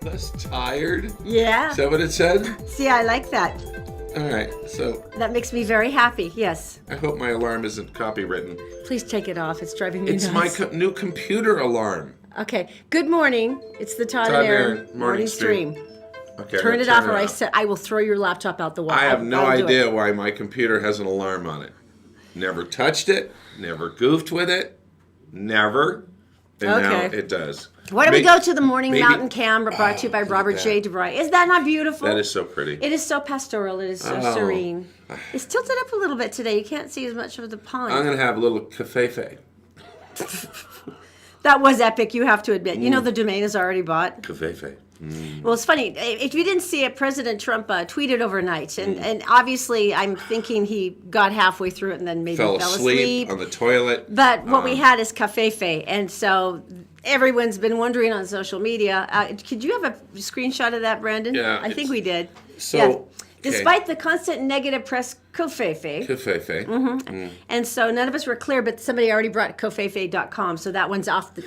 less tired? Yeah. Is that what it said? See, I like that. All right, so That makes me very happy. Yes. I hope my alarm isn't copywritten. Please take it off. It's driving me It's nuts. my new computer alarm. Okay. Good morning. It's the Todd Todd and Erin and Erin morning stream. Okay, Turn it off, or I said I will throw your laptop out the wall. I have no I'll do idea it. why my computer has an alarm on it. Never touched it. Never goofed with it. Never. And now Okay. it does. Why don't we go to the morning maybe- mountain cam brought to you by look at Robert that. J. DeVry? Is that not beautiful? That is so pretty. It is so pastoral. It is so Oh. serene. It's tilted up a little bit today. You can't see as much of the pond. I'm going to have a little cafefe. That was epic, you have to admit. You know the domain is already bought. Cafefe. Well, it's funny. If you didn't see it, President Trump tweeted overnight. And obviously, I'm thinking he got halfway through it and then maybe Fell fell asleep on the toilet. But what we had is cafefe. And so everyone's been wondering on social media. Could you have a screenshot of that, Brandon? Yeah, I think we did. So, Yeah. okay. Despite the constant negative press, cafefe. Cafefe. Mm-hmm. And so none of us were clear, but somebody already brought cafefe.com, so that one's off the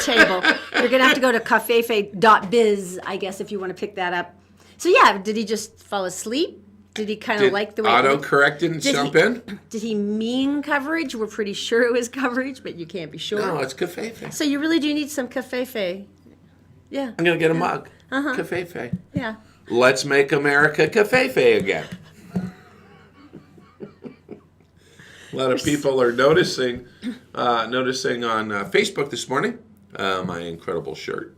table. You're going to have to go to cafefe.biz, I guess, if you want to pick that up. So yeah, did he just fall asleep? Did he kind of like the way autocorrect didn't jump in? Did he mean coverage? We're pretty sure it was coverage, but you can't be sure. No, it's cafefe. So you really do need some cafefe. Yeah. I'm going to get a mug. Cafefe. Yeah. Let's make America cafefe again. A lot of people are noticing on Facebook this morning my incredible shirt.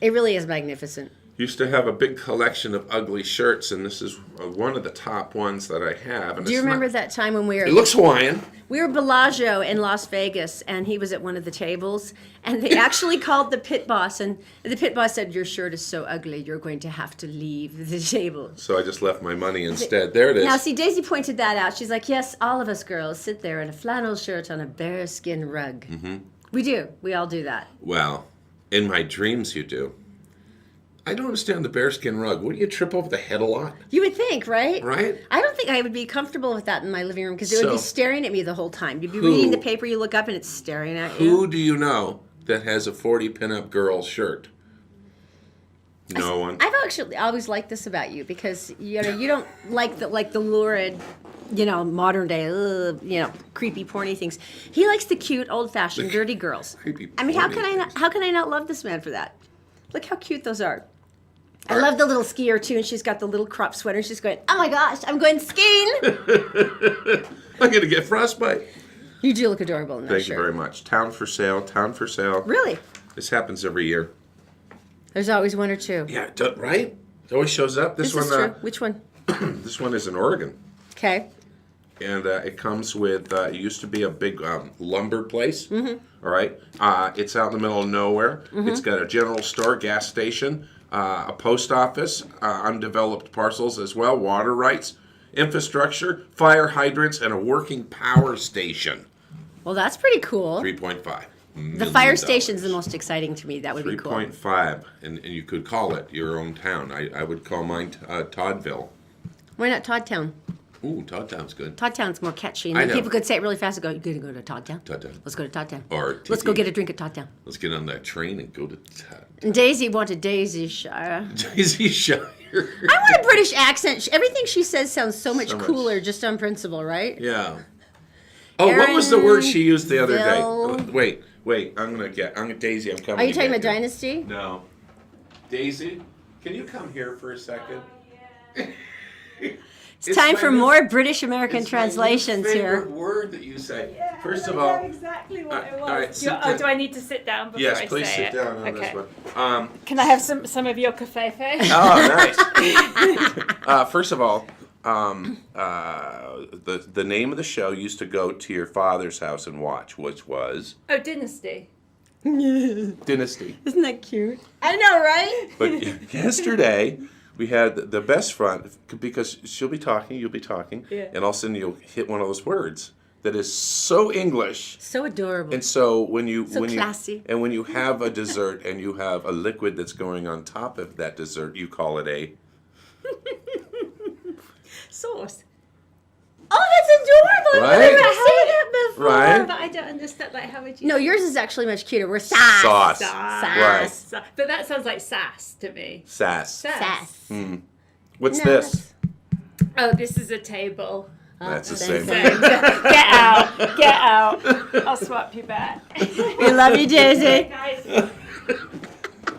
It really is magnificent. Used to have a big collection of ugly shirts, and this is one of the top ones that I have. And Do you remember that time when we were... It looks Hawaiian. We were Bellagio in Las Vegas, and he was at one of the tables, and they actually called the pit boss, and the pit boss said, "Your shirt is so ugly, you're going to have to leave the table." So I just left my money instead. There it is. Now, see, Daisy pointed that out. She's like, yes, all of us girls sit there in a flannel shirt on a bearskin rug. Mm-hmm. We do. We all do that. Well, in my dreams you do. I don't understand the bearskin rug. Wouldn't you trip over the head a lot? You would think, right? Right? I don't think I would be comfortable with that in my living room because it would be So, staring at me the whole time. You'd be who- reading the paper, you look up, and it's staring at you. Who do you know that has a 40 pinup girl shirt? No one. I've actually always liked this about you because you don't like the lurid, modern day, creepy, porny things. He likes the cute, old fashioned, dirty girls. Creepy, I mean, how porny can I not love this man for that? Look how cute those are. I love the little skier too, and she's got the little crop sweater. And she's going, "Oh my gosh, I'm going skiing!" I'm going to get frostbite. You do look adorable in that Thank shirt. you very much. Town for sale. Town for sale. Really? This happens every year. There's always one or two. Yeah, right? It always shows up. This is true. Which one? This one is in Oregon. Okay. And it comes with, it used to be a big lumber place. Mm-hmm. All right. It's out in the middle of nowhere. Mm-hmm. It's got a general store, gas station, a post office, undeveloped parcels as well, water rights, infrastructure, fire hydrants, and a working power station. Well, that's pretty cool. 3.5. The fire station's the most exciting to me. That would be cool. 3.5, and you could call it your own town. I would call mine Toddville. Why not Toddtown? Ooh, Toddtown's good. Toddtown's more catchy. And I then know. people could say it really fast and go, "You're going to go to Toddtown? Toddtown. Let's go to Toddtown. Or Let's go get a drink at Toddtown." Let's get on that train and go to And Daisy wanted Daisy Shire. Daisy Shire. I want a British accent. Everything she says sounds so much So much. cooler just on principle, right? Yeah. Oh, what was the word she used the other Erinville. day? Wait. I'm Daisy. I'm coming. Are you talking to about get you. Dynasty? No. Daisy, can you come here for a second? It's time my for new- more British American it's my new translations favorite here. word that you say. Yeah, First I of know all, exactly what it was. all right, sit down. Do I need to sit down before yes, I please say sit it? down on Okay. this one. Can I have some of your cafefe? Oh, nice. First of all, the name of the show used to go to your father's house and watch, which was Oh, Dynasty. Dynasty. Isn't that cute? I know, right? But yesterday, we had the best friend, because she'll be talking, you'll be talking, Yeah. and all of a sudden you'll hit one of those words that is so English. So adorable. And so when you classy. and when you have a dessert and you have a liquid that's going on top of that dessert, you call it a Sauce. Oh, that's adorable. I've Right? never seen that before. Right? But I don't understand. Like, how would you? No, yours is actually much cuter. We're sass. Sauce. Sass. Right. But that sounds like sass to me. Sass. Sass. What's No, this? Oh, this is a table. That's the thanks. same. Get out. Get out. I'll swap you back. We love you, Daisy. Guys.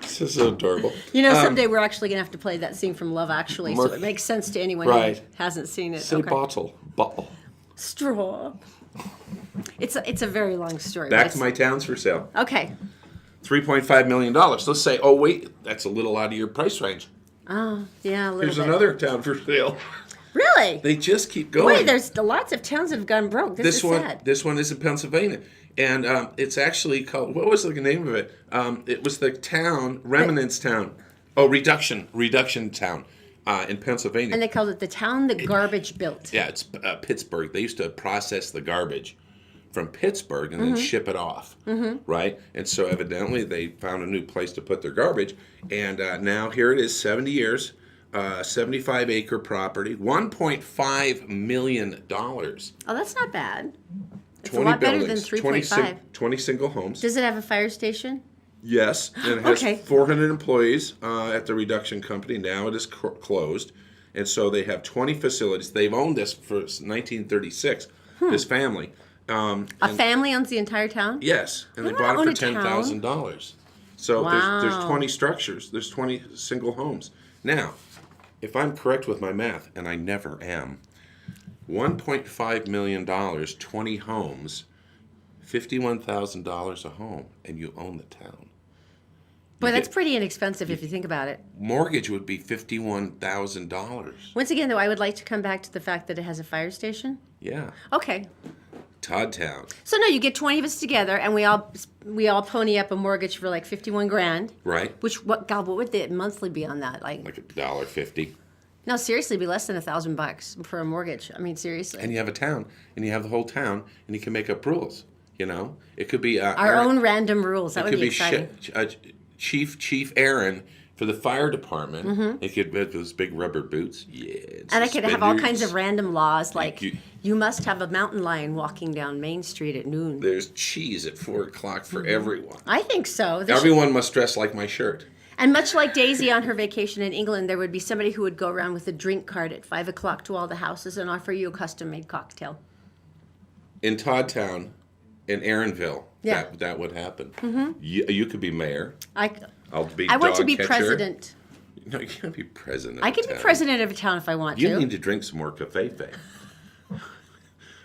This is so adorable. You know, someday we're actually going to have to play that scene from Love Actually, so it makes sense to anyone Right. who hasn't seen it. Say bottle. Bottle. Straw. It's a very long story. Back but to my towns for sale. Okay. $3.5 million. Let's say, oh, wait, that's a little out of your price range. Oh, yeah, a little Here's bit. another town for sale. Really? They just keep going. Wait, there's lots of towns that have gone broke. This is one. sad. This one is in Pennsylvania, and it's actually called. What was the name of it? It was the town, Remnants Town. Oh, Reduction Town, in Pennsylvania. And they called it the town that garbage built. Yeah, it's Pittsburgh. They used to process the garbage from Pittsburgh and then ship it off, right? And so evidently they found a new place to put their garbage, and now here it is, 70 years, 75-acre property, $1.5 million. Oh, that's not bad. It's 20 a lot better than buildings, 3.5. 20 single homes. Does it have a fire station? Yes, and it has Okay. 400 employees at the reduction company. Now it is closed, and so they have 20 facilities. They've owned this for 1936. This family. A family owns the entire town? Yes, and they I bought wanna it for own a town. $10,000. So Wow. there's 20 structures. There's 20 single homes. Now, if I'm correct with my math, and I never am, $1.5 million, 20 homes, $51,000 a home, and you own the town. Boy, that's get- pretty inexpensive if you think about it. Mortgage would be $51,000. Once again, though, I would like to come back to the fact that it has a fire station. Yeah, Okay. Todd Town. So no, you get 20 of us together, and we all pony up a mortgage for like 51 grand. Right, What would the monthly be on that? Like $1.50. no, seriously, it'd be less than $1,000 for a mortgage. I mean, seriously. And you have a town, and you have the whole town, and you can make up rules. You know, it could be Our own random rules. That It would could be be exciting. Chief Erin for the fire department. It could have those big rubber boots. Yeah. And I could have all kinds of suspenders. random laws like you- you must have a mountain lion walking down Main Street at noon. There's cheese at 4 o'clock for everyone. I think so. There should- Everyone must dress like my shirt. And much like Daisy on her vacation in England, there would be somebody who would go around with a drink card at 5 o'clock to all the houses and offer you a custom-made cocktail. In Todd Town, in Erinville, Yeah. that would happen. You could be mayor. I I'll be want to dog be catcher. president. No, you can't be president. I of can be town. president of a town if I want You to. need to drink some more cafefe.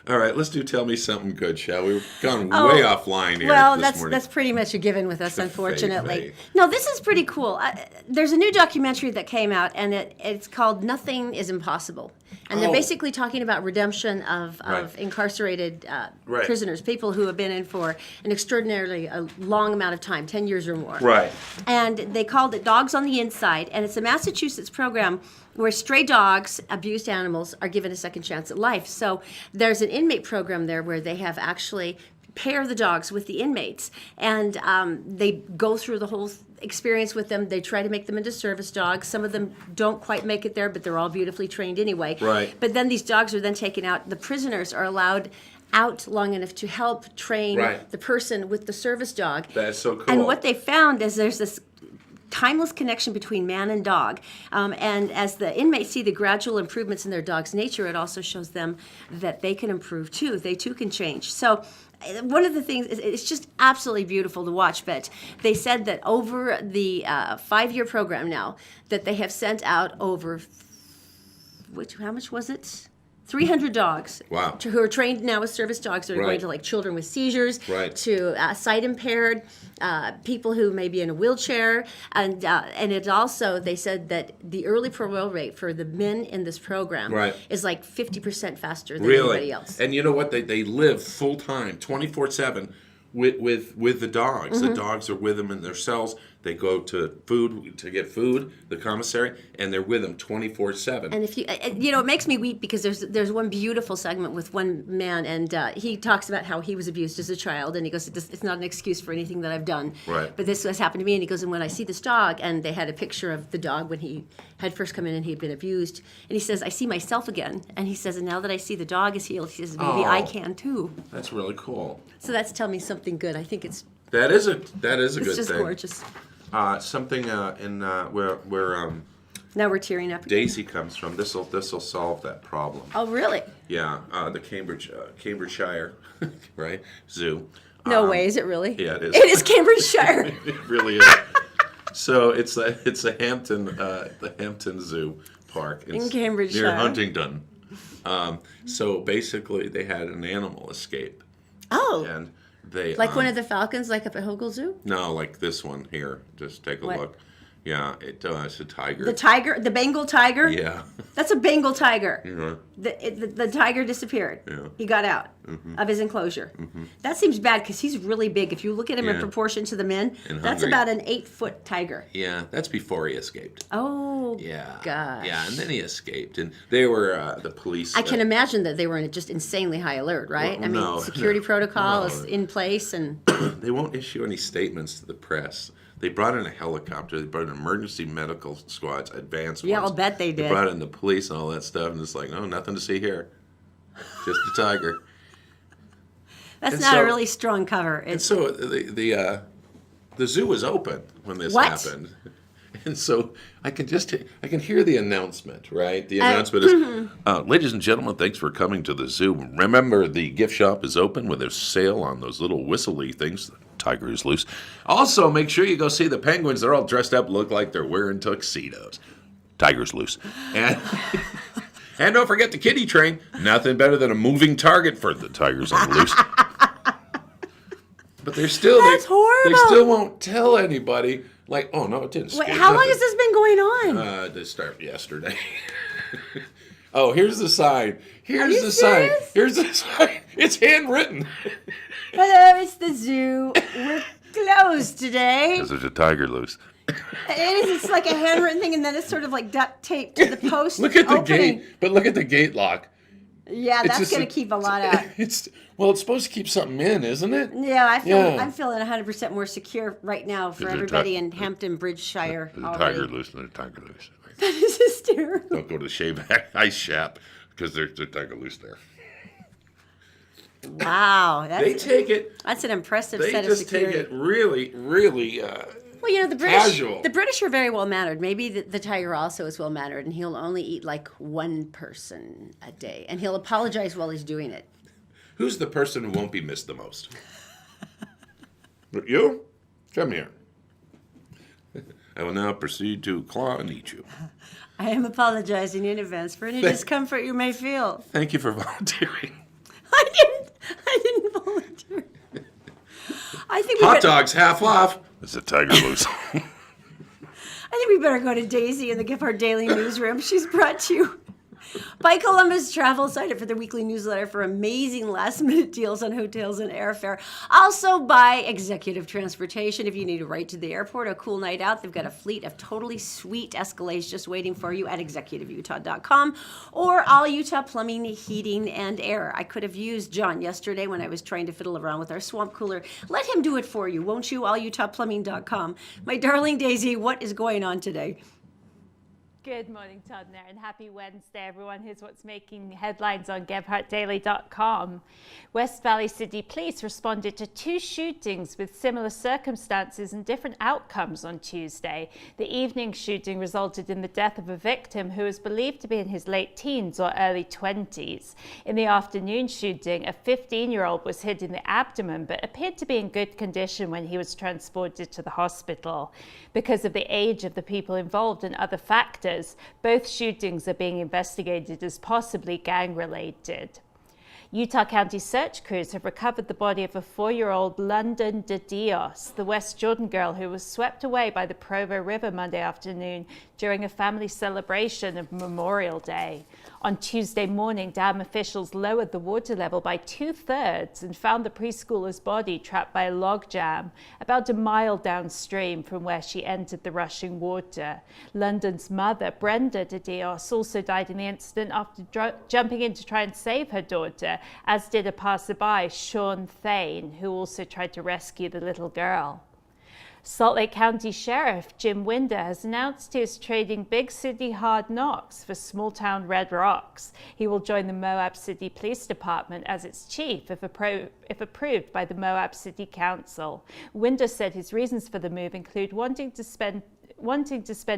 All right, let's do Tell Me Something Good, shall we? We've gone way offline here Well, this morning. that's pretty much a given with us, Fei-fei. unfortunately. No, this is pretty cool. There's a new documentary that came out, and it's called "Nothing Is Impossible," and they're Oh. basically talking about redemption of Right. incarcerated Right. prisoners, people who have been in for an extraordinarily long amount of time, 10 years or more. Right. And they called it Dogs on the Inside, and it's a Massachusetts program where stray dogs, abused animals, are given a second chance at life. So there's an inmate program there where they have actually pair the dogs with the inmates, and they go through the whole experience with them. They try to make them into service dogs. Some of them don't quite make it there, but they're all beautifully trained anyway. Right. But then these dogs are then taken out. The prisoners are allowed out long enough to help train Right. the person with the service dog. That's so cool. And what they found is there's this timeless connection between man and dog. And as the inmates see the gradual improvements in their dog's nature, it also shows them that they can improve too. They too can change. So one of the things, it's just absolutely beautiful to watch, but they said that over the 5-year program now, that they have sent out over, how much was it? 300 dogs. Wow. Who are trained now as service dogs that are going Right. to like children with seizures, Right. to sight impaired, people who may be in a wheelchair, and it also, they said that the early parole rate for the men in this program Right. is like 50% faster than anybody Really? else. And you know what? They live full time, 24/7 with the dogs. The dogs are with them in their cells. They go to get food, the commissary, and they're with them 24/7. And if you, it makes me weep because there's one beautiful segment with one man, and he talks about how he was abused as a child, and he goes, "It's not an excuse for anything that I've done." Right. But this has happened to me, and he goes, "And when I see this dog," and they had a picture of the dog when he had first come in and he'd been abused, and he says, "I see myself again," and he says, "And now that I see the dog is healed," he says, "maybe I can too." That's really cool. So that's telling me something good. I think That is a good it's thing. just gorgeous. Something in where Now we're tearing up. Daisy comes from. This'll solve that problem. Oh, really? Yeah, the Cambridgeshire, right? Zoo. No way, is it really? Yeah, it is. It is Cambridgeshire. It really is. So it's the Hampton Zoo Park In Cambridgeshire. near Huntingdon. So basically, they had an animal escape, Oh, and they like one of the falcons, like up at Hogle Zoo? no, like this one here. Just take a What? look. Yeah, it's a tiger. The tiger, the Bengal tiger? Yeah. That's a Bengal tiger. Yeah. The tiger disappeared. Yeah. He got out of his enclosure. That seems bad because he's really big. If you look at him in Yeah. proportion to the men, And that's hungry. about an 8-foot tiger. Yeah, that's before he escaped. Oh, Yeah. gosh. Yeah, and then he escaped, and they were the police. I can imagine that they were in just insanely high alert, right? Well, I mean, no, security no, protocol no. is in place, and They won't issue any statements to the press. They brought in a helicopter. They brought in emergency medical squads, advanced Yeah, ones. I'll bet they did. They brought in the police and all that stuff, and it's like, no, nothing to see here. Just a tiger. that's And not so- a really strong cover. And It's so the zoo was open when this What? happened. And so I can hear the announcement, right? The announcement is, ladies and gentlemen, thanks for coming to the zoo. Remember, the gift shop is open with a sale on those little whistly things. The tiger is loose. Also, make sure you go see the penguins. They're all dressed up, look like they're wearing tuxedos. Tiger's loose. And and don't forget the kiddie train. Nothing better than a moving target for the tigers on the loose. But they're still That's they horrible. still won't tell anybody. Like, oh no, it didn't. Wait, escape. how long Nothing. has this been going on? They start yesterday. Oh, here's the sign. Here's you the sign. serious? Here's the sign. It's handwritten. Hello, it's the zoo. We're closed today. Because there's a tiger loose. It is. It's like a handwritten thing, and then it's sort of like duct taped to the post. Look at the opening. gate. But look at the gate lock. Yeah, It's that's just going to keep a lot out. It's supposed to keep something in, isn't it? Yeah, Yeah. I'm feeling 100% more secure right now for There's a everybody ti- in Hampton Bridgeshire. There's a already. tiger loose. There's a tiger loose. That is hysterical. Don't go to the shave ice shop because there's a tiger loose there. Wow, They take it. that's an impressive They set of just take security. it really, really. Well, you know, the British, Casual. the British are very well mannered. Maybe the tiger also is well mannered, and he'll only eat like one person a day, and he'll apologize while he's doing it. Who's the person who won't be missed the most? You? Come here. I will now proceed to claw and eat you. I am apologizing in advance for any discomfort you may feel. Thank you for volunteering. I didn't volunteer. I think we Hot better, dogs half off. There's a tiger loose. I think we better go to Daisy in the Gift Our Daily newsroom. She's brought to you by Columbus Travel. Sign up for the weekly newsletter for amazing last-minute deals on hotels and airfare. Also by Executive Transportation. If you need a ride to the airport, a cool night out, they've got a fleet of totally sweet Escalades just waiting for you at executiveutah.com or All Utah Plumbing, Heating, and Air. I could have used John yesterday when I was trying to fiddle around with our swamp cooler. Let him do it for you, won't you? AllUtahPlumbing.com. My darling Daisy, what is going on today? Good morning, Todd and Erin. Happy Wednesday, everyone. Here's what's making headlines on GebhardtDaily.com. West Valley City Police responded to 2 shootings with similar circumstances and different outcomes on Tuesday. The evening shooting resulted in the death of a victim who was believed to be in his late teens or early 20s. In the afternoon shooting, a 15-year-old was hit in the abdomen but appeared to be in good condition when he was transported to the hospital. Because of the age of the people involved and other factors, both shootings are being investigated as possibly gang-related. Utah County search crews have recovered the body of a 4-year-old London de Dios, the West Jordan girl who was swept away by the Provo River Monday afternoon during a family celebration of Memorial Day. On Tuesday morning, dam officials lowered the water level by 2/3 and found the preschooler's body trapped by a log jam about a mile downstream from where she entered the rushing water. London's mother, Brenda de Dios, also died in the incident after jumping in to try and save her daughter, as did a passerby, Sean Thane, who also tried to rescue the little girl. Salt Lake County Sheriff Jim Winder has announced he is trading big city hard knocks for small town red rocks. He will join the Moab City Police Department as its chief if approved by the Moab City Council. Winder said his reasons for the move include wanting to spend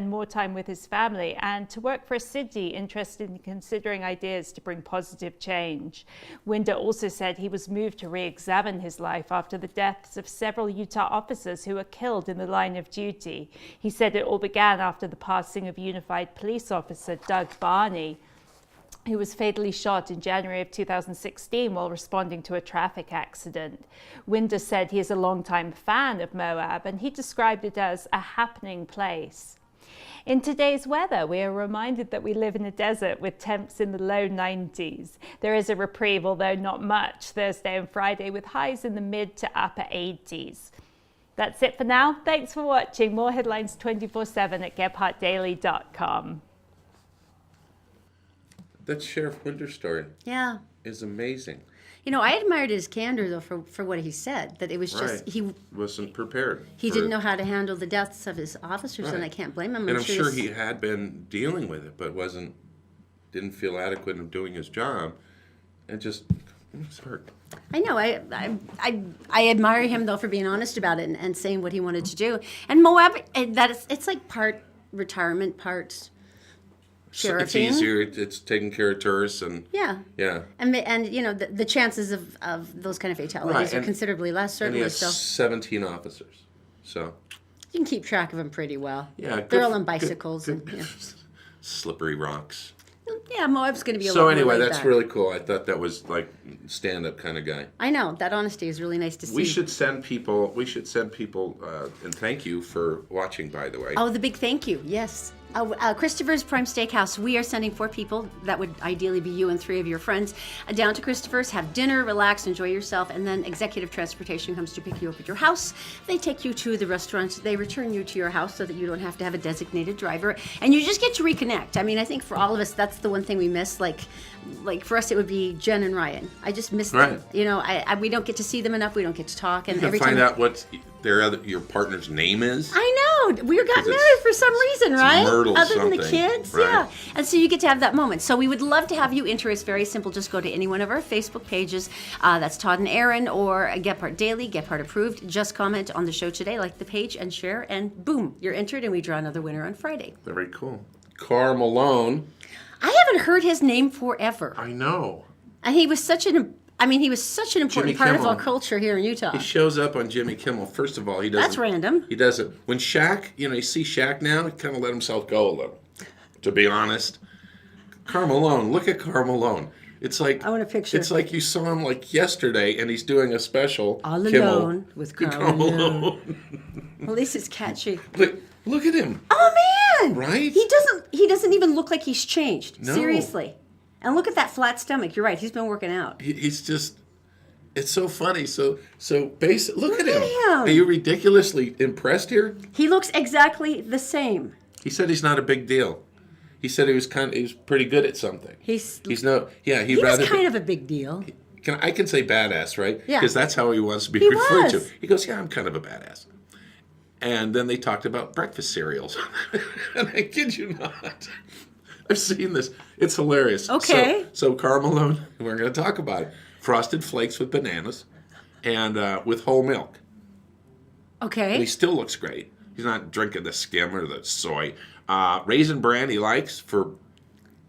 more time with his family and to work for a city interested in considering ideas to bring positive change. Winder also said he was moved to re-examine his life after the deaths of several Utah officers who were killed in the line of duty. He said it all began after the passing of Unified Police Officer Doug Barney, who was fatally shot in January of 2016 while responding to a traffic accident. Winder said he is a longtime fan of Moab, and he described it as a happening place. In today's weather, we are reminded that we live in a desert with temps in the low 90s. There is a reprieve, although not much, Thursday and Friday, with highs in the mid to upper 80s. That's it for now. Thanks for watching. More headlines 24/7 at gebhardtdaily.com. That Sheriff Winder story Yeah. is amazing. You know, I admired his candor, though, for what he said, that it was just, Right. he Wasn't prepared. didn't know how to handle the deaths of his officers, and Right. I can't blame him. And I'm sure he's- he had been dealing with it, but didn't feel adequate in doing his job, and just it was hurt. I know. I admire him, though, for being honest about it and saying what he wanted to do. And Moab, it's like part retirement, part sheriffing. It's easier. It's taking care of tourists and Yeah. yeah. And you know, the chances of those kind of fatalities Right, are and- considerably less, And he certainly. has So 17 officers. So you can keep track of them pretty well. yeah, They're good all for- on good- bicycles. good- And, yeah. Slippery rocks. Yeah, Moab's going to be a So lot anyway, more laid that's back. really cool. I thought that was like stand-up kind of guy. I know that honesty is really nice to see. We should send people. And thank you for watching. By the way. Oh, the big thank you. Yes. Christopher's Prime Steakhouse. We are sending 4 people. That would ideally be you and 3 of your friends down to Christopher's. Have dinner, relax, enjoy yourself, and then executive transportation comes to pick you up at your house. They take you to the restaurant. They return you to your house so that you don't have to have a designated driver, and you just get to reconnect. I mean, I think for all of us, that's the one thing we miss. Like for us, it would be Jen and Ryan. I just miss them. Right. You know, we don't get to see them enough. We don't get to talk, and You can every find time. out what your partner's name is. I know. We got 'Cause it's- married for some reason, right? Myrtle Other than the something, kids, right? yeah. And so you get to have that moment. So we would love to have you enter. It's very simple. Just go to any one of our Facebook pages. That's Todd and Erin or Gebhardt Daily, Gebhardt Approved. Just comment on the show today, like the page, and share, and boom, you're entered, and we draw another winner on Friday. Very cool. Carl Malone. I haven't heard his name forever. I know. And he was such an important Jimmy part of Kimmel. our culture here in Utah. He shows up on Jimmy Kimmel. First of all, he doesn't. That's random. He doesn't. When Shaq, you see Shaq now, he kind of let himself go a little. To be honest, Carl Malone. Look at Carl Malone. It's like I want a picture. It's like you saw him like yesterday, and he's doing a special. All Kimmel, Alone with Carl Malone. At least it's catchy. Look at him. Oh man! Right? He doesn't even look like he's changed. No. Seriously. And look at that flat stomach. You're right. He's been working out. He's just. It's so funny. So basic. Look at him. him. Are you ridiculously impressed here? He looks exactly the same. He said he's not a big deal. He said he was pretty good at something. He's no. Yeah. he was kind of a big deal. I can say badass, right? Yeah. Because that's how he wants to be He referred was. to. He goes, yeah, I'm kind of a badass. And then they talked about breakfast cereals. And I kid you not. I've seen this. It's hilarious. Okay. So Carl Malone, we're going to talk about it. Frosted Flakes with bananas and with whole milk. And he Okay. still looks great. He's not drinking the skim or the soy. Raisin Bran he likes for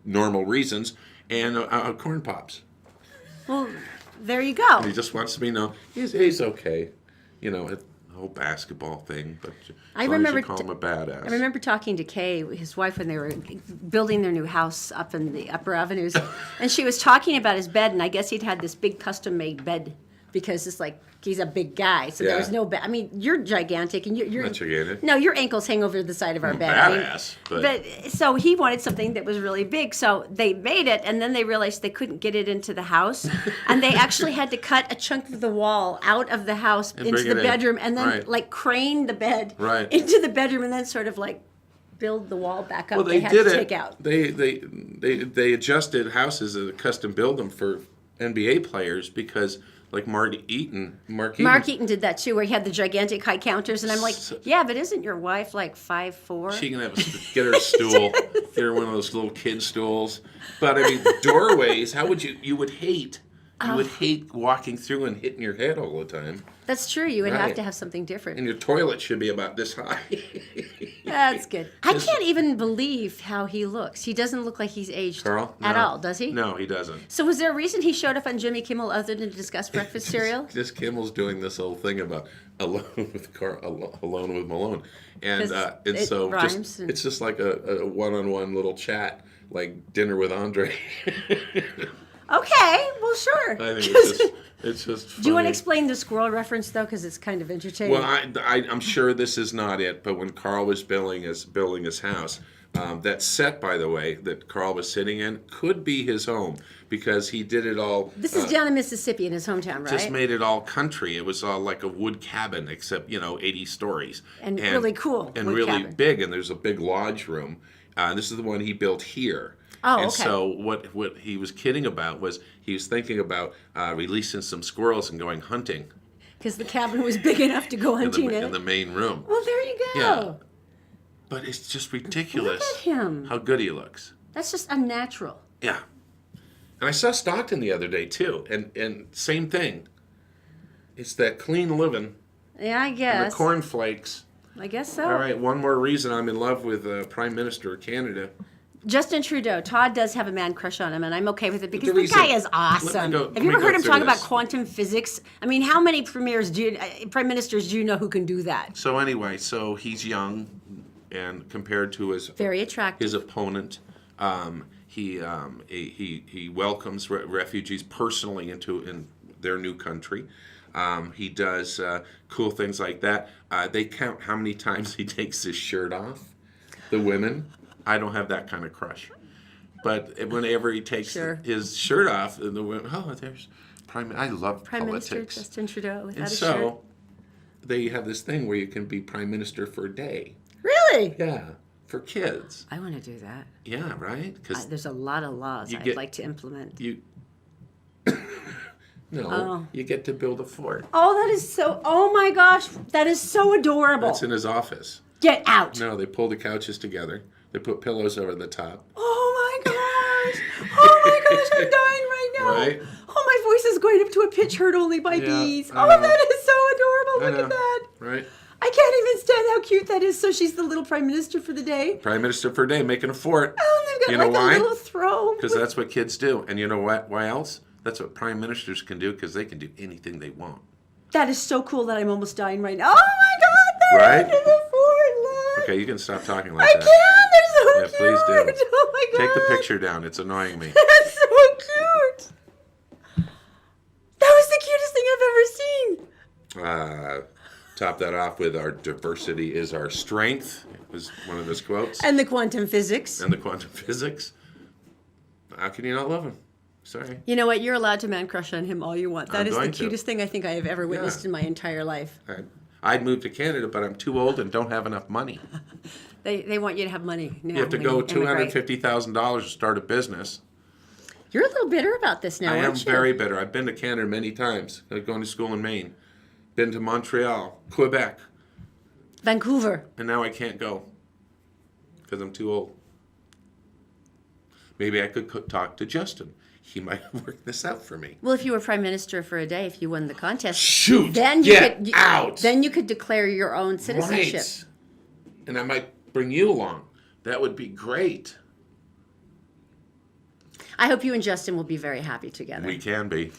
normal reasons. And corn pops. Well, there you go. He just wants to be known. He's okay. The whole basketball thing. But I as long as remember you call him a badass. I remember talking to Kay, his wife, when they were building their new house up in the upper avenues, and she was talking about his bed, and I guess he'd had this big custom-made bed because it's like he's a big guy, so Yeah. there's no bed. I mean, you're gigantic, and you're Not gigantic. No, your ankles hang over the side of our bed. Badass, but so he wanted something that was really big, so they made it, and then they realized they couldn't get it into the house, and they actually had to cut a chunk of the wall out of the house into bring the it in. bedroom, and then Right. like crane the bed Right. into the bedroom, and then sort of like build the wall back up. Well, they had did to it. take out. They adjusted houses and custom build them for NBA players because, like Mark Eaton. Mark Eaton did that too, where he had the gigantic high counters, and I'm like, yeah, but isn't your wife like 5'4"? She can get her a stool, get her one of those little kid stools. But I mean, doorways. How would you would hate? You would hate walking through and hitting your head all the time. That's true. You would have Right. to have something different. And your toilet should be about this high. That's good. I can't even believe how he looks. He doesn't look like he's aged Carl? at No. all, does he? No, he doesn't. So was there a reason he showed up on Jimmy Kimmel other than to discuss breakfast cereal? Just Kimmel's doing this whole thing about alone with alone with Malone, and 'Cause and it so rhymes just and- it's just like a one-on-one little chat, like dinner with Andre. Okay, well, sure. I think it's just. Funny. Do you want to explain the squirrel reference though, because it's kind of entertaining? Well, I'm sure this is not it, but when Carl was building his house, that set, by the way, that Carl was sitting in could be his home because he did it all. This is down in Mississippi in his hometown, right? Just made it all country. It was all like a wood cabin, except 80 stories, And really cool and wood really cabin. big. And there's a big lodge room. This is the one he built here. Oh, and okay. so what he was kidding about was he was thinking about releasing some squirrels and going hunting Because the cabin was big enough to go hunting in in it. the main room. Well, there you go. Yeah. But it's just ridiculous Look at him. how good he looks. That's just unnatural. Yeah. And I saw Stockton the other day too, and same thing. It's that clean living Yeah, I and guess. the cornflakes. I guess so. All right, one more reason I'm in love with Prime Minister of Canada. Justin Trudeau. Todd does have a man crush on him, and I'm okay with it because The the reason- guy is let awesome. me go- Have let you me ever go heard him through talk about this. quantum physics? I mean, how many prime ministers do you know who can do that? So anyway, he's young, and compared to Very attractive. his opponent, he welcomes refugees personally in their new country. He does cool things like that. They count how many times he takes his shirt off. The women, I don't have that kind of crush. But whenever he takes Sure. his shirt off, and the women, there's I love Prime Minister politics. Justin Trudeau without And a shirt. so they have this thing where you can be prime minister for a day. Really? Yeah, for kids. I want to do that. Yeah, right? Because There's a lot of laws You I'd get- like to implement. you no, Oh. you get to build a fort. Oh, that is so. Oh my gosh, that is so adorable. That's in his office. Get out. No, they pull the couches together. They put pillows over the top. Oh my gosh. Oh my gosh, I'm dying right now. Right? Oh, my voice is going up to a pitch heard only by Yeah, bees. I Oh, know. that is so adorable. I Look know, at that. Right? I can't even stand how cute that is. So she's the little prime minister for the day. Prime minister for a day, making a fort. Oh, and they've got You know like why? a little throne. Because that's what kids do. And you know what? Why else? That's what prime ministers can do because they can do anything they want. That is so cool that I'm almost dying right now. Oh my God, they're Right? under the fort. Look. Okay, you can stop talking like I that. can. They're so Yeah, cute. please do. Oh my God. Take the picture down. It's annoying me. That's so cute. That was the cutest thing I've ever seen. Top that off with our diversity is our strength, was one of his quotes. And the quantum physics. And the quantum physics. How can you not love him? Sorry. You know what? You're allowed to man crush on him all you want. That I'm is the going to. cutest thing I think I have ever witnessed Yeah. in my entire life. I'd move to Canada, but I'm too old and don't have enough money. They want you to have money now. You have to when go immigrate. $250,000 to start a business. You're a little bitter about this now, I am aren't you? very bitter. I've been to Canada many times. I've gone to school in Maine. Been to Montreal, Quebec, Vancouver. and now I can't go because I'm too old. Maybe I could talk to Justin. He might work this out for me. Well, if you were prime minister for a day, if you won the contest, Shoot! then you Get could out! Then you could declare your own citizenship. Right. And I might bring you along. That would be great. I hope you and Justin will be very happy together. We can be.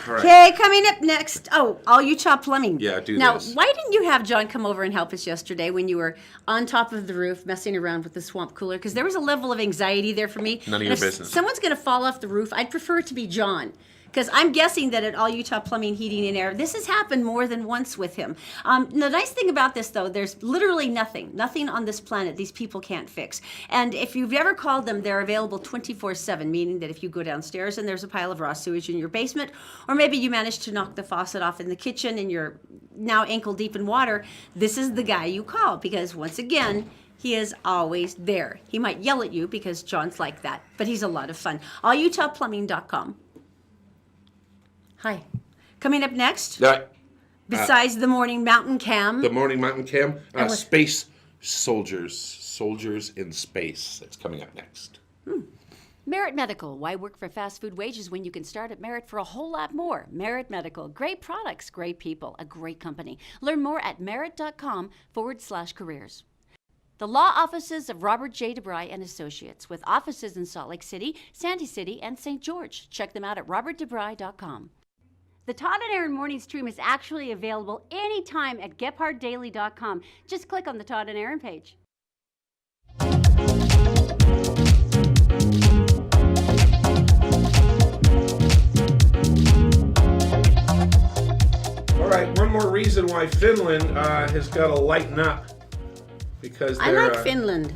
All right. Okay, coming up next. Oh, All Utah Plumbing. Yeah, do now, this. why didn't you have John come over and help us yesterday when you were on top of the roof messing around with the swamp cooler? Because there was a level of anxiety there for me. None of And your if business. Someone's going to fall off the roof. I'd prefer it to be John. Because I'm guessing that at All Utah Plumbing, Heating, and Air, this has happened more than once with him. The nice thing about this, though, there's literally nothing on this planet these people can't fix. And if you've ever called them, they're available 24/7, meaning that if you go downstairs and there's a pile of raw sewage in your basement, or maybe you managed to knock the faucet off in the kitchen and you're now ankle deep in water, this is the guy you call, because once again, he is always there. He might yell at you because John's like that, but he's a lot of fun. AllUtahPlumbing.com. Hi. Coming up next, besides the morning mountain cam. The morning mountain cam. Space soldiers in space. That's coming up next. Merit Medical. Why work for fast food wages when you can start at Merit for a whole lot more? Merit Medical. Great products, great people, a great company. Learn more at merit.com/careers. The law offices of Robert J. DeBry and Associates, with offices in Salt Lake City, Sandy City, and St. George. Check them out at robertdebry.com. The Todd and Erin morning stream is actually available anytime at GephardtDaily.com. Just click on the Todd and Erin page. All right, one more reason why Finland has got to lighten up. Because I like Finland.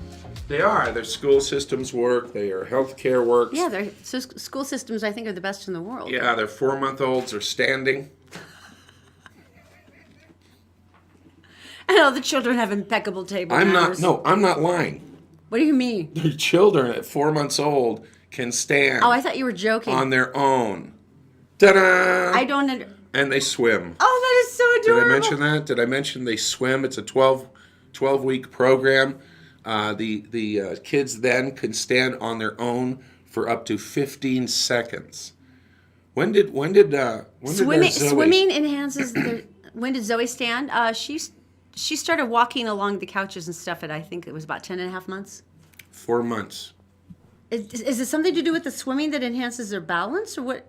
They are. Their school systems work. Their healthcare works. Yeah, their school systems, I think, are the best in the world. Yeah, their 4-month-olds are standing. And all the children have impeccable table manners. I'm not lying. What do you mean? Their children at 4 months old can stand. Oh, I thought you were joking. On their own. Ta-da! I don't And they swim. Oh, that is so adorable. Did I mention that? Did I mention they swim? It's a 12-week program. The kids then can stand on their own for up to 15 seconds. When did swimming enhances their, when did Zoe stand? She started walking along the couches and stuff at, I think it was about 10 and a half months. 4 months. Is it something to do with the swimming that enhances their balance, or what?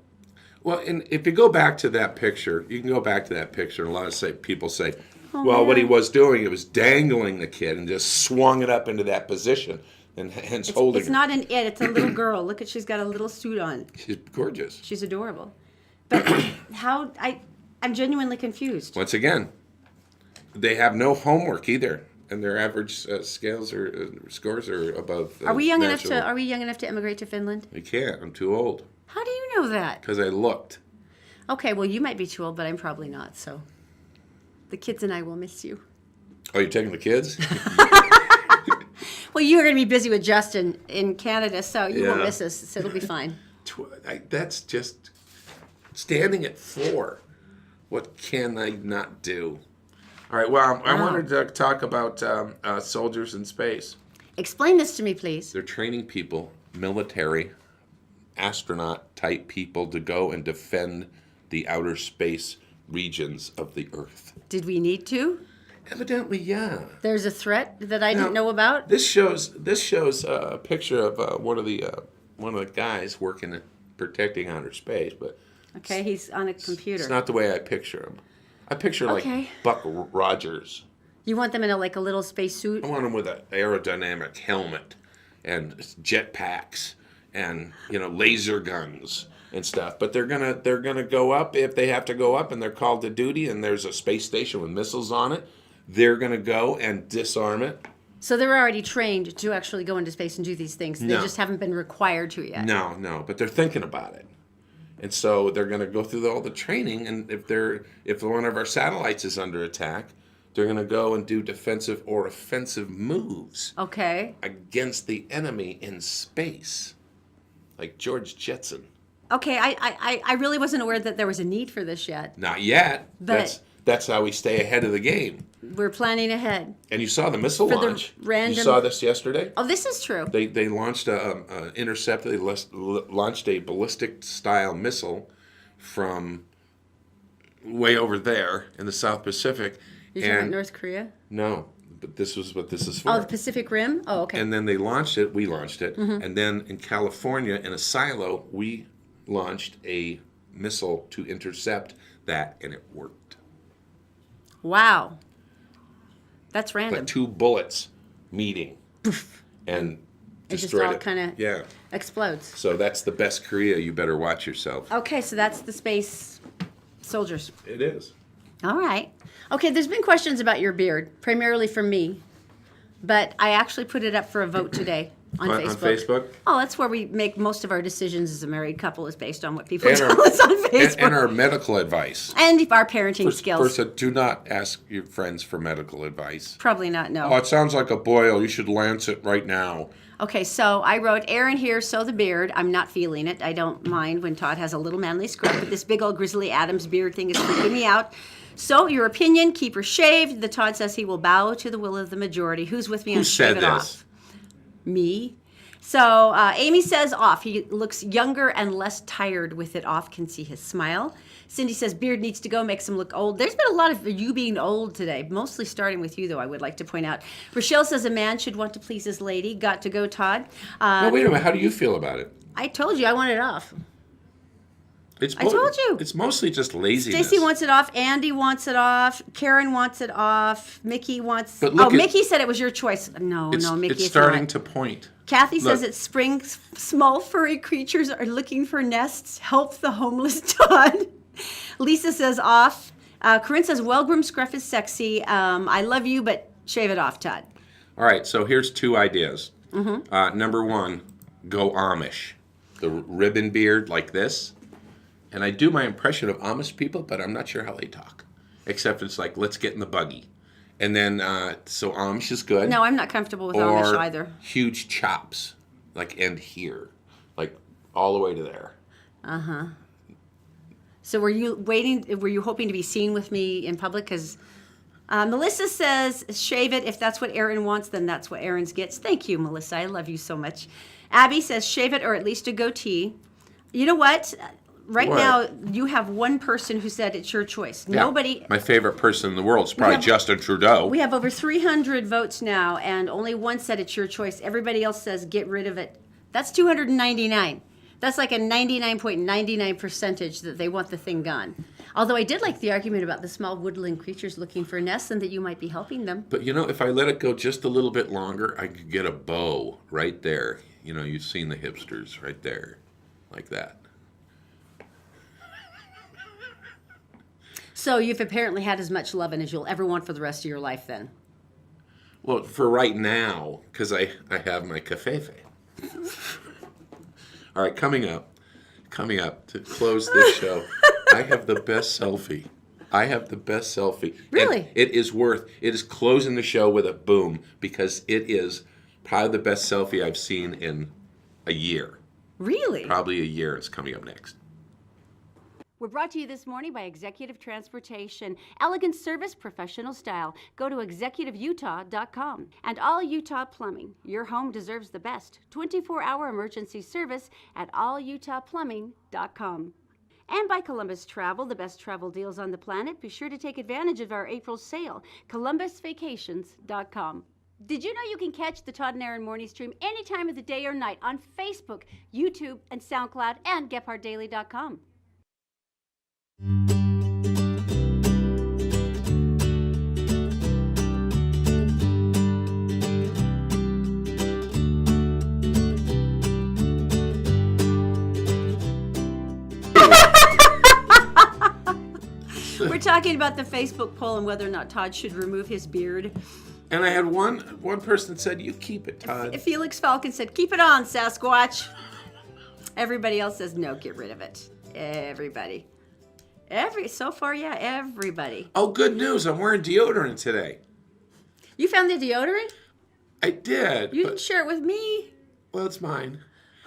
Well, and if you go back to that picture, you can go back to that picture, and a lot of people say, Oh, well, man. what he was doing, it was dangling the kid and just swung it up into that position, and hence holding It's her. not an it, it's a little girl. Look she's got a little suit on. She's gorgeous. She's adorable. But I'm genuinely confused. Once again, they have no homework either, and their average scores are above. Are we young national. enough to immigrate to Finland? We can't. I'm too old. How do you know that? Because I looked. Okay, well, you might be too old, but I'm probably not, so the kids and I will miss you. Oh, you're taking the kids? Well, you're going to be busy with Justin in Canada, so you won't Yeah. miss us, so it'll be fine. That's just standing at 4. What can I not do? All right, well, I wanted to talk about soldiers in space. Explain this to me, please. They're training people, military, astronaut-type people, to go and defend the outer space regions of the Earth. Did we need to? Evidently, yeah. There's a threat that I didn't know about? This shows a picture of one of the guys working at protecting outer space, but Okay, he's on a computer. it's not the way I picture him. I picture like Buck Rogers. You want them in a little space suit? I want him with an aerodynamic helmet and jetpacks and laser guns and stuff. But they're gonna go up if they have to go up, and they're called to duty, and there's a space station with missiles on it. They're gonna go and disarm it. So they're already trained to actually go into space and do these things. They just haven't been required to yet. No, but they're thinking about it. And so they're going to go through all the training, and if one of our satellites is under attack, they're going to go and do defensive or offensive moves Okay. against the enemy in space, like George Jetson. Okay, I really wasn't aware that there was a need for this yet. Not yet. But that's how we stay ahead of the game. we're planning ahead. And you saw the missile For the launch. random- You saw this yesterday. Oh, this is true. They launched a interceptor. They launched a ballistic style missile from way over there in the South Pacific. You're talking about North Korea? No, but this was what this is for. Oh, the Pacific Rim? Oh, okay. And then they launched it. We launched it. Mm-hmm. And then in California, in a silo, we launched a missile to intercept that, and it worked. Wow. That's random. But 2 bullets meeting, and It just destroyed all it. kind of Yeah. explodes. So that's the best Korea. You better watch yourself. Okay, so that's the space soldiers. It is. All right. Okay, there's been questions about your beard, primarily from me, but I actually put it up for a vote today on Facebook. On Facebook? Oh, that's where we make most of our decisions as a married couple, is based on what people And tell our, us on Facebook. and our medical advice. And our parenting skills. First, do not ask your friends for medical advice. Probably not, no. Oh, it sounds like a boil. You should lance it right now. Okay, so I wrote, Erin here, sew the beard. I'm not feeling it. I don't mind when Todd has a little manly scrub, but this big old Grizzly Adams beard thing is freaking me out. So, your opinion, keep her shaved. The Todd says he will bow to the will of the majority. Who's with me on Who shave said it this? off? Me. So, Amy says off. He looks younger and less tired with it off. Can see his smile. Cindy says beard needs to go, makes him look old. There's been a lot of you being old today, mostly starting with you, though, I would like to point out. Rochelle says a man should want to please his lady. Got to go, Todd. No, wait a minute. How do you feel about it? I told you I want it off. It's I told you. It's mostly just laziness. Stacy wants it off. Andy wants it off. Karen wants it off. Mickey wants. But look at- Mickey said it was your choice. No, Mickey. It's starting not. to point. Kathy says Look. it's spring. Small furry creatures are looking for nests. Help the homeless, Todd. Lisa says off. Corinne says well-groomed scruff is sexy. I love you, but shave it off, Todd. All right, so here's two ideas. Mm-hmm. Number one, go Amish. The ribbon beard like this. And I do my impression of Amish people, but I'm not sure how they talk. Except it's like, let's get in the buggy. And then, so Amish is good. No, I'm not comfortable with or Amish either. huge chops, like end here. Like all the way to there. So were you hoping to be seen with me in public? Because Melissa says shave it. If that's what Erin wants, then that's what Erin's gets. Thank you, Melissa. I love you so much. Abby says shave it or at least a goatee. You know what? Right What? now, you have one person who said it's your choice. Yeah. Nobody. My favorite person in the world is probably have- Justin Trudeau. We have over 300 votes now, and only one said it's your choice. Everybody else says get rid of it. That's 299. That's like a 99.99 percentage that they want the thing gone. Although I did like the argument about the small woodland creatures looking for nests and that you might be helping them. But you know, if I let it go just a little bit longer, I could get a bow right there. You know, you've seen the hipsters right there, like that. So you've apparently had as much loving as you'll ever want for the rest of your life then. Well, for right now, because I have my cafefe. All right, coming up to close this show, I have the best selfie. Really? And it is closing the show with a boom because it is probably the best selfie I've seen in a year. Really? Probably a year. It's coming up next. We're brought to you this morning by Executive Transportation. Elegant service, professional style. Go to executiveutah.com. And All Utah Plumbing. Your home deserves the best. 24-hour emergency service at allutahplumbing.com. And by Columbus Travel, the best travel deals on the planet. Be sure to take advantage of our April sale. columbusvacations.com. Did you know you can catch the Todd and Erin morning stream any time of the day or night on Facebook, YouTube, and SoundCloud, and GephardtDaily.com. We're talking about the Facebook poll and whether or not Todd should remove his beard. And I had one person that said, "You keep it, Todd." Felix Falcon said, keep it on, Sasquatch. Everybody else says, no, get rid of it. Everybody. So far, yeah, everybody. Oh, good news! I'm wearing deodorant today. You found the deodorant? I did. You but, didn't share it with me. well, it's mine.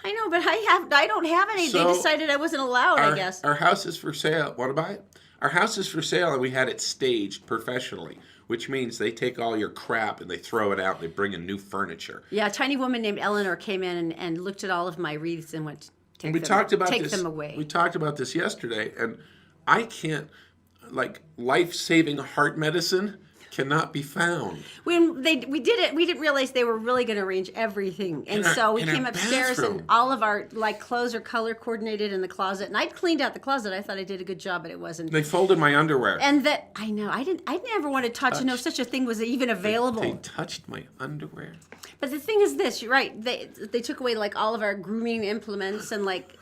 I know, but I don't have any. So, they decided I wasn't allowed, I guess. Our house is for sale. Want to buy it? Our house is for sale, and we had it staged professionally, which means they take all your crap and they throw it out and they bring in new furniture. Yeah, a tiny woman named Eleanor came in and looked at all of my wreaths and went, take them away. We talked about this yesterday, and I can't, like, life-saving heart medicine cannot be found. When we did it, we didn't realize they were really going to arrange everything, and so we came upstairs and all of our clothes are color coordinated in the closet. And I'd cleaned out the closet. I thought I did a good job, but it wasn't. They folded my underwear. And that I know I never want to touch. Such a thing was even available. They touched my underwear. But the thing is this, you're right. They took away like all of our grooming implements and like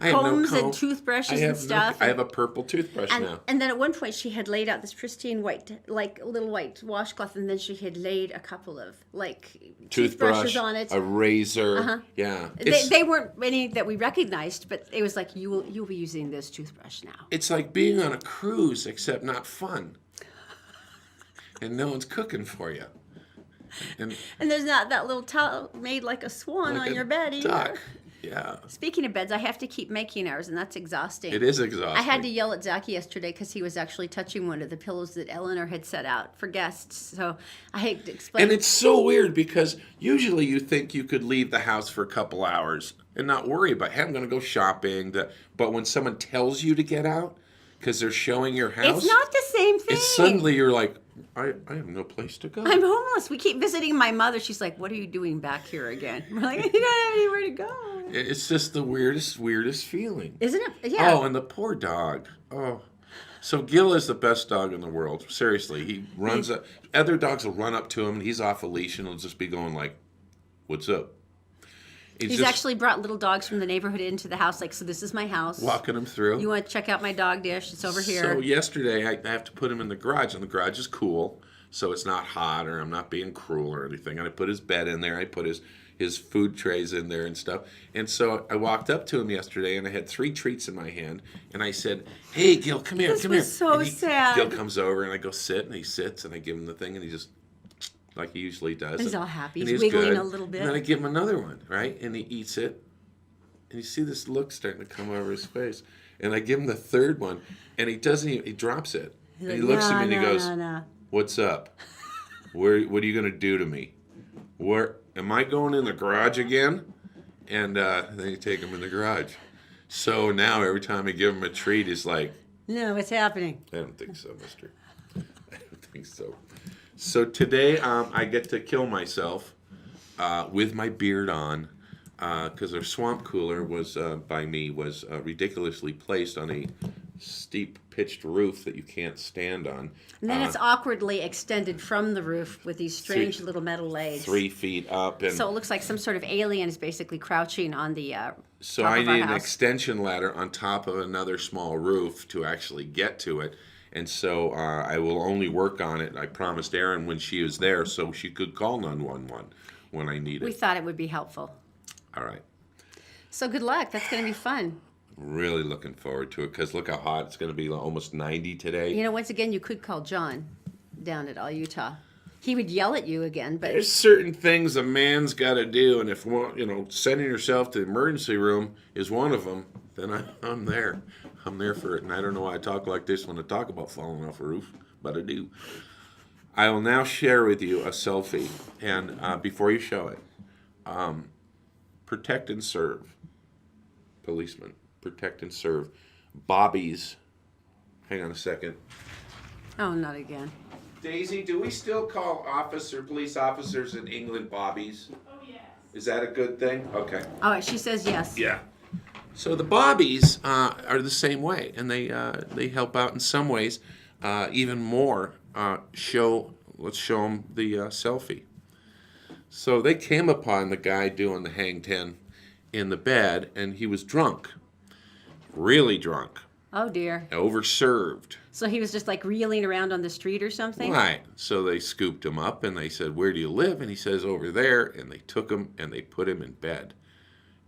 I have no combs and comb. toothbrushes and stuff. I have a purple toothbrush now. And then at one point she had laid out this pristine white, like little white washcloth, and then she had laid a couple of like toothbrushes on it. A razor. Yeah. They weren't any that we recognized, but it was like you'll be using this toothbrush now. It's like being on a cruise, except not fun. And no one's cooking for you. And there's not that little towel made like a swan like on a your bed either. duck. Yeah. Speaking of beds, I have to keep making ours, and that's exhausting. It is exhausting. I had to yell at Zachy yesterday because he was actually touching one of the pillows that Eleanor had set out for guests. So I had to explain. And it's so weird because usually you think you could leave the house for a couple hours and not worry about, hey, I'm going to go shopping. But when someone tells you to get out because they're showing your house, it's not the same thing. it's suddenly you're like, I have no place to go. I'm homeless. We keep visiting my mother. She's like, what are you doing back here again? We're like, you don't have anywhere to go. It's just the weirdest feeling. Isn't it? Yeah. Oh, and the poor dog. Oh. So Gil is the best dog in the world. Seriously. He runs up. Other dogs will run up to him, and he's off a leash, and he'll just be going like, what's up? He's actually brought little dogs from the neighborhood into the house. Like, so this is my house. Walking him through. You want to check out my dog dish? It's over here. So yesterday, I have to put him in the garage, and the garage is cool, so it's not hot, or I'm not being cruel or anything. And I put his bed in there. I put his food trays in there and stuff. And so I walked up to him yesterday, and I had 3 treats in my hand, and I said, hey, Gil, come here, come here. This was so sad. Gil comes over, and I go sit, and he sits, and I give him the thing, and he just, like he usually does. He's all happy. And He's wiggling good. a little bit. And then I give him another one, right? And he eats it, and you see this look starting to come over his face. And I give him the 3rd one, and he doesn't even, he drops it. And he looks at me, and he goes, what's up? What are you going to do to me? Where am I going in the garage again? And then you take him in the garage. So now every time I give him a treat, he's like, no, what's happening? I don't think so, mister. I don't think so. So today I get to kill myself with my beard on because our swamp cooler was ridiculously placed on a steep pitched roof that you can't stand on. And then it's awkwardly extended from the roof with these strange little metal legs. 3 feet up. And so it looks like some sort of alien is basically crouching on the so top I of our need an house. extension ladder on top of another small roof to actually get to it. And so I will only work on it. I promised Erin when she was there so she could call 911 when I need it. We thought it would be helpful. All right. So good luck. That's going to be fun. Really looking forward to it because look how hot it's going to be, almost 90 today. You know, once again, you could call John down at All Utah. He would yell at you again, but There's certain things a man's got to do, and if sending yourself to the emergency room is one of them, then I'm there. I'm there for it, and I don't know why I talk like this when I talk about falling off a roof, but I do. I will now share with you a selfie, and before you show it, protect and serve, policemen. Protect and serve. Bobbies. Hang on a second. oh, not again. Daisy, do we still call police officers in England bobbies? Oh, yes. Is that a good thing? Okay. All right, she says yes. Yeah. So the bobbies are the same way, and they help out in some ways. Even more, let's show them the selfie. So they came upon the guy doing the hang 10 in the bed, and he was drunk. Really drunk. Oh, dear. Overserved. So he was just like reeling around on the street or something? Right. So they scooped him up and they said, where do you live? And he says, over there. And they took him and they put him in bed.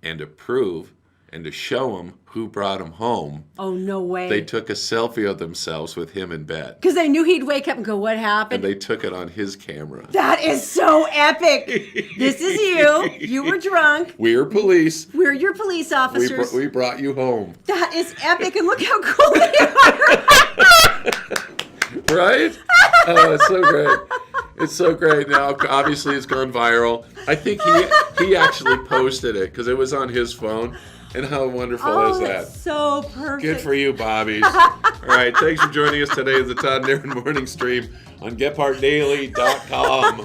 And to prove and to show him who brought him home, Oh, no way. they took a selfie of themselves with him in bed. Because they knew he'd wake up and go, what And happened? they took it on his camera. That is so epic. This is you. You were drunk. We're police. We're your police officers. We brought you home. That is epic. And look how cool they are. Right? Oh, it's so great. It's so great. Now, obviously, it's gone viral. I think he actually posted it because it was on his phone. And how wonderful is that? That's so perfect. Good for you, Bobbies. All right, thanks for joining us today at the Todd and Erin Morning Stream on GephartDaily.com.